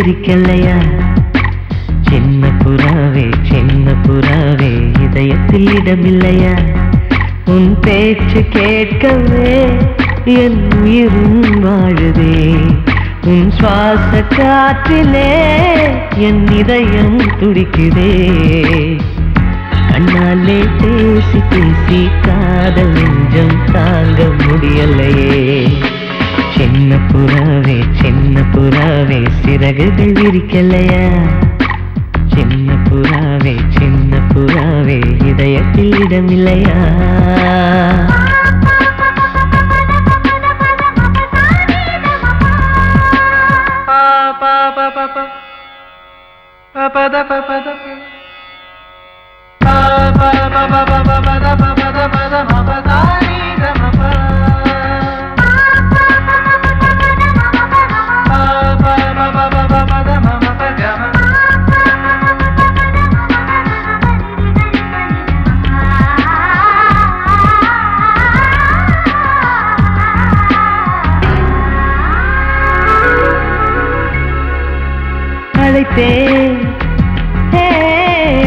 விரிக்கலையா? சின்ன புறாவே இதயத்தில் இடமில்லையா? உன் பேச்சு கேட்கவே என் உயிரும் வாழுதே. உன் சுவாச காற்றிலே என் இதயம் துடிக்குதே. கண்ணாலே பேசி பேசி காதல் நெஞ்சம் தாங்க முடியலையே. சின்ன புறாவே சிறகுகள் விரிக்கலையா? சின்ன புறாவே இதயத்தில் இடமில்லையா?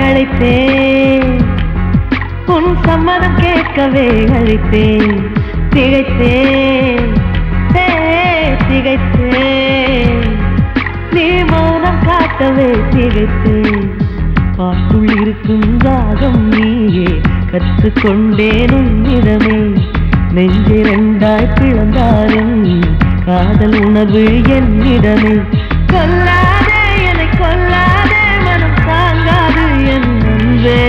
அழைத்தேன் உன் சம்மதம் கேட்கவே அழைத்தேன். திகைத்தேன் நீ மௌனம் காட்டவே திகைத்தேன். பாட்டுள் இருக்கும் ராகம் நீயே கற்றுக்கொண்டேன் உன்னிடமே. நெஞ்சிரண்டாய் பிளந்தாலும் காதல் உணர்வு என்னிடமே. கொல்லாதே என்னை கொல்லாதே, மனம் தாங்காது என் அன்பே.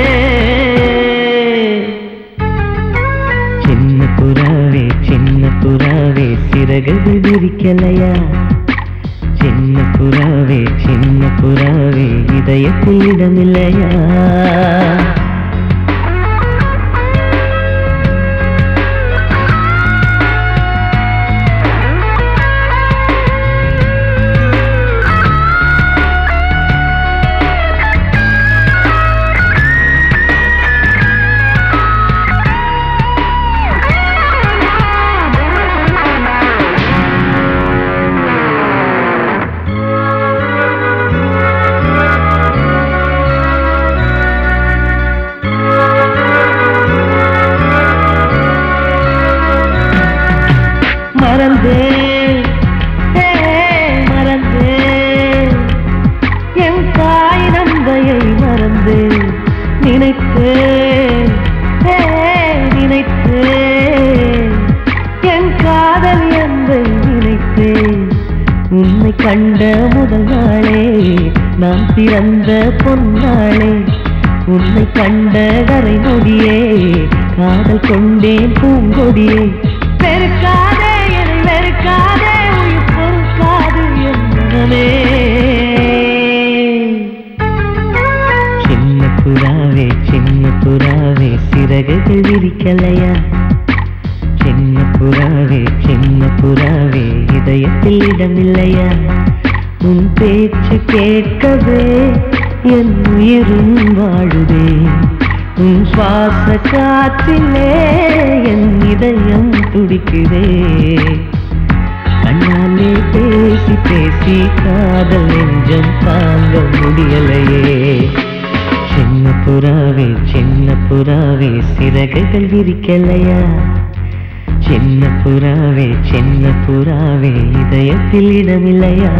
சின்ன புறாவே சிறகுகள் விரிக்கலையா? சின்ன புறாவே இதயத்தில் இடமில்லையா? மறந்தேன் என் தாய் நம்பையை மறந்தேன். நினைத்தேன் என் காதல் என்பை நினைத்தேன். உன்னை கண்ட முதல் நாளே நான் பிறந்த பொன்னாளே. உன்னை கண்ட வரை நொடியே காதல் கொண்டேன் பூங்கொடியே. வெறுக்காதே என்னை வெறுக்காதே, உயிர் பொறுக்காது என் மனமே. சின்ன புறாவே சிறகுகள் விரிக்கலையா? சின்ன புறாவே இதயத்தில் இடமில்லையா? உன் பேச்சு கேட்கவே என் உயிரும் வாழுதே. உன் சுவாச காற்றிலே என் இதயம் துடிக்குதே. கண்ணாலே பேசி பேசி காதல் நெஞ்சம் தாங்க முடியலையே. சின்ன புறாவே சிறகுகள் விரிக்கலையா? சின்ன புறாவே இதயத்தில் இடமில்லையா?